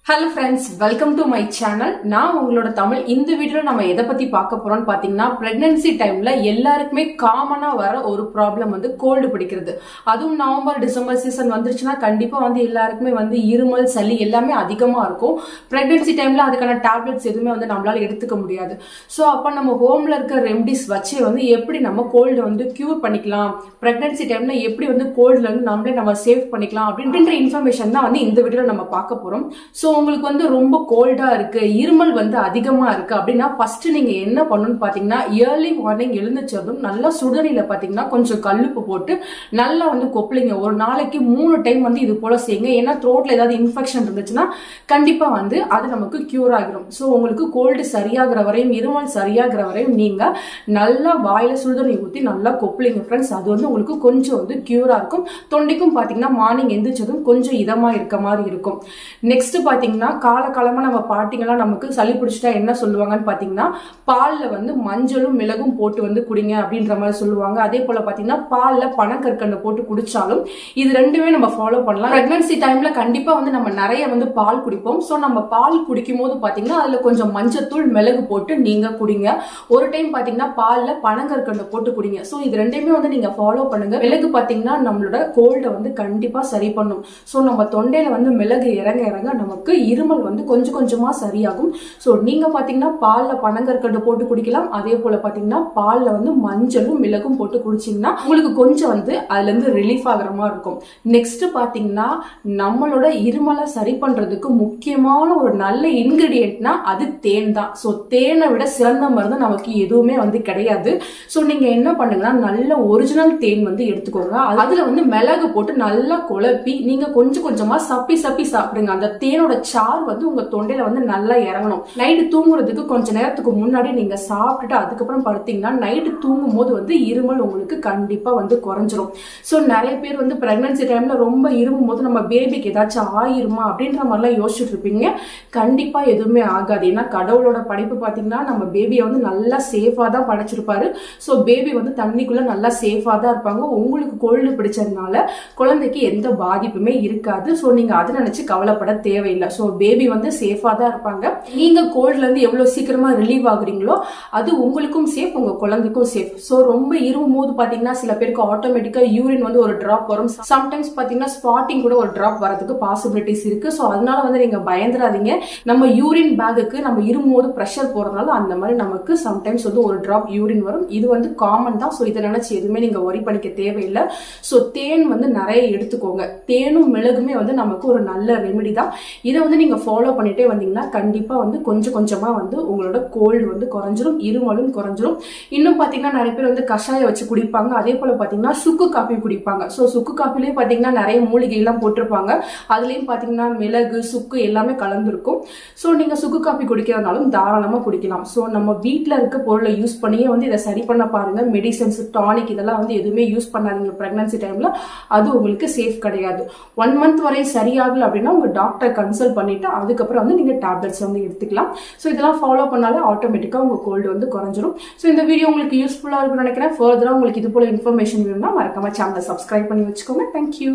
Hello friends, welcome to my channel. நான் உங்களோட தமிழ். இந்த வீடியோல நம்ம எதை பத்தி பார்க்க போறோம்னு பாத்தீங்கன்னா பிரெக்னன்சி டைம்ல எல்லாருக்குமே காமனா வர ஒரு ப்ராப்ளம் வந்து கோல்டு பிடிக்கிறது. அதுவும் நவம்பர் டிசம்பர் சீசன் வந்துருச்சுன்னா கண்டிப்பா வந்து எல்லாருக்குமே வந்து இருமல் சளி எல்லாமே அதிகமா இருக்கும். பிரெக்னன்சி டைம்ல அதுக்கான டேப்லெட்ஸ் எதுவுமே வந்து நம்மளால எடுத்துக்க முடியாது. ஸோ அப்ப நம்ம ஹோம்ல இருக்க ரெமடிஸ் வச்சு வந்து எப்படி நம்ம கோல்டு வந்து கியூர் பண்ணிக்கலாம், பிரெக்னன்சி டைம்ல எப்படி வந்து கோல்டுல இருந்து நம்ம சேவ் பண்ணிக்கலாம் அப்படின்ற இன்ஃபர்மேஷன் தான் வந்து இந்த வீடியோல நம்ம பார்க்க போறோம். ஸோ உங்களுக்கு வந்து ரொம்ப கோல்டா இருக்கு, இருமல் வந்து அதிகமா இருக்கு அப்படின்னா ஃபர்ஸ்ட் நீங்க என்ன பண்ணணும்னு பாத்தீங்கன்னா ஏர்லி மார்னிங் எழுந்துச்சதும் நல்லா சுடுதண்ணில பாத்தீங்கன்னா கொஞ்சம் கல்லுப்பு போட்டு நல்லா வந்து கொப்பளிங்க. ஒரு நாளைக்கு 3 டைம் வந்து இது போல செய்யுங்க. ஏன்னா த்ரோட்ல ஏதாவது இன்ஃபெக்ஷன் இருந்துச்சுன்னா கண்டிப்பா வந்து அது நமக்கு கியூர் ஆகிரும். ஸோ உங்களுக்கு கோல்டு சரியாகிற வரையும் இருமல் சரியாகிற வரையும் நீங்க நல்லா வாயில சுடுதண்ணி ஊற்றி நல்லா கொப்பளிங்க ஃப்ரெண்ட்ஸ். அது வந்து உங்களுக்கு கொஞ்சம் வந்து கியூரா இருக்கும். தொண்டைக்கும் பாத்தீங்கன்னா மார்னிங் எந்திரிச்சதும் கொஞ்சம் இதமா இருக்க மாதிரி இருக்கும். நெக்ஸ்ட் பாத்தீங்கன்னா காலகாலமா நம்ம பாட்டிங்கெல்லாம் நமக்கு சளி பிடிச்சிட்டா என்ன சொல்லுவாங்கன்னு பாத்தீங்கன்னா பால்ல வந்து மஞ்சளும் மிளகும் போட்டு வந்து குடிங்க அப்படின்ற மாதிரி சொல்லுவாங்க. அதே போல பாத்தீங்கன்னா பால்ல பனக்கற்கண்டு போட்டு குடிச்சாலும் இது ரெண்டுமே நம்ம ஃபாலோ பண்ணலாம். பிரெக்னன்சி டைம்ல கண்டிப்பா வந்து நம்ம நிறைய வந்து பால் குடிப்போம். ஸோ நம்ம பால் குடிக்கும் போது பாத்தீங்கன்னா அதுல கொஞ்சம் மஞ்சத்தூள் மிளகு போட்டு நீங்க குடிங்க. ஒரு டைம் பாத்தீங்கன்னா பால்ல பனங்கற்கண்டு போட்டு குடிங்க. ஸோ இது ரெண்டையுமே வந்து நீங்க ஃபாலோ பண்ணுங்க. மிளகு பாத்தீங்கன்னா நம்மளோட கோல்டை வந்து கண்டிப்பா சரி பண்ணும். ஸோ நம்ம தொண்டையில வந்து மிளகு இறங்க இறங்க நமக்கு இருமல் வந்து கொஞ்சம் கொஞ்சமா சரியாகும். ஸோ நீங்க பாத்தீங்கன்னா பால்ல பனங்கற்கண்டு போட்டு குடிக்கலாம். அதே போல பாத்தீங்கன்னா பால்ல வந்து மஞ்சளும் மிளகும் போட்டு குடிச்சீங்கன்னா உங்களுக்கு கொஞ்சம் வந்து அதுல இருந்து ரிலீஃப் ஆகிற மாதிரி இருக்கும். நெக்ஸ்ட் பாத்தீங்கன்னா நம்மளோட இருமலை சரி பண்றதுக்கு முக்கியமான ஒரு நல்ல இன்கிரிடியன்ட்னா அது தேன் தான். ஸோ தேனை விட சிறந்த மருந்து நமக்கு எதுவுமே வந்து கிடையாது. ஸோ நீங்க என்ன பண்ணுங்கன்னா நல்ல ஒரிஜினல் தேன் வந்து எடுத்துக்கோங்க. அதுல வந்து மிளகு போட்டு நல்லா குழப்பி நீங்க கொஞ்சம் கொஞ்சமா சப்பி சப்பி சாப்பிடுங்க. அந்த தேனோட சார் வந்து உங்க தொண்டையில வந்து நல்லா இறங்கணும். நைட்டு தூங்குறதுக்கு கொஞ்ச நேரத்துக்கு முன்னாடி நீங்க சாப்பிட்டுட்டு அதுக்கப்புறம் படுத்தீங்கன்னா நைட்டு தூங்கும் போது வந்து இருமல் உங்களுக்கு கண்டிப்பா வந்து குறைஞ்சிரும். ஸோ நிறைய பேர் வந்து பிரெக்னன்சி டைம்ல ரொம்ப இருமும் போது நம்ம பேபிக்கு ஏதாச்சும் ஆயிருமா அப்படின்ற மாதிரிலாம் யோசிச்சுட்டு இருப்பீங்க. கண்டிப்பா எதுவுமே ஆகாது. ஏன்னா கடவுளோட படைப்பு பாத்தீங்கன்னா நம்ம பேபியை வந்து நல்லா சேஃபா தான் படைச்சிருப்பாரு. ஸோ பேபி வந்து தண்ணிக்குள்ள நல்லா சேஃபா தான் இருப்பாங்க. உங்களுக்கு கோல்டு பிடிச்சதுனால குழந்தைக்கு எந்த பாதிப்புமே இருக்காது. ஸோ நீங்க அதை நினைச்சு கவலைப்பட தேவையில்லை. ஸோ பேபி வந்து சேஃபா தான் இருப்பாங்க. நீங்க கோல்ட்ல இருந்து எவ்வளவு சீக்கிரமா ரிலீவ் ஆகுறீங்களோ அது உங்களுக்கும் சேஃப், உங்க குழந்தைக்கும் சேஃப். ஸோ ரொம்ப இருமும் போது பாத்தீங்கன்னா சில பேருக்கு ஆட்டோமேட்டிக்கா யூரின் வந்து ஒரு டிராப் வரும். சம்டைம்ஸ் பாத்தீங்கன்னா ஸ்பாட்டிங் கூட ஒரு டிராப் வரதுக்கு பாசிபிலிட்டிஸ் இருக்கு. ஸோ அதனால வந்து நீங்க பயந்துராதீங்க. நம்ம யூரின் பேக்குக்கு நம்ம இருமும் போது ப்ரெஷர் போறதுனால அந்த மாதிரி நமக்கு சம்டைம்ஸ் வந்து ஒரு டிராப் யூரின் வரும். இது வந்து காமன் தான். ஸோ இதை நினைச்சு எதுவுமே நீங்க ஒரி பண்ணிக்க தேவையில்லை. ஸோ தேன் வந்து நிறைய எடுத்துக்கோங்க. தேனும் மிளகுமே வந்து நமக்கு ஒரு நல்ல ரெமெடி தான். இதை வந்து நீங்க ஃபாலோ பண்ணிட்டே வந்தீங்கன்னா கண்டிப்பா வந்து கொஞ்சம் கொஞ்சமா வந்து உங்களோட கோல்டு வந்து குறைஞ்சிரும், இருமலும் குறைஞ்சிரும். இன்னும் பாத்தீங்கன்னா நிறைய பேர் வந்து கஷாயம் வச்சு குடிப்பாங்க. அதே போல பாத்தீங்கன்னா சுக்கு காப்பி குடிப்பாங்க. ஸோ சுக்கு காப்பிலேயே பாத்தீங்கன்னா நிறைய மூலிகை எல்லாம் போட்டிருப்பாங்க. அதுலயும் பாத்தீங்கன்னா மிளகு சுக்கு எல்லாமே கலந்துருக்கும். ஸோ நீங்க சுக்கு காப்பி குடிக்கிறதுனாலும் தாராளமா குடிக்கலாம். ஸோ நம்ம வீட்டுல இருக்க பொருளை யூஸ் பண்ணியே வந்து இதை சரி பண்ண பாருங்க. மெடிசன்ஸ் டானிக் இதெல்லாம் வந்து எதுவுமே யூஸ் பண்ணாதீங்க பிரெக்னன்சி டைம்ல. அது உங்களுக்கு சேஃப் கிடையாது. 1 மந்த் வரை சரியாகல அப்படின்னா உங்க டாக்டர் கன்சல்ட் பண்ணிட்டு அதுக்கப்புறம் வந்து நீங்க டேப்லெட்ஸ் வந்து எடுத்துக்கலாம். ஸோ இதெல்லாம் ஃபாலோ பண்ணாலே ஆட்டோமேட்டிக்கா உங்க கோல்டு வந்து குறைஞ்சிரும். ஸோ இந்த வீடியோ உங்களுக்கு யூஸ்ஃபுல்லா இருக்கும்னு நினைக்கிறேன். ஃபர்தரா உங்களுக்கு இது போல இன்ஃபர்மேஷன் வேணும்னா மறக்காம சேனலை சப்ஸ்கிரைப் பண்ணி வச்சுக்கோங்க. தேங்க்யூ.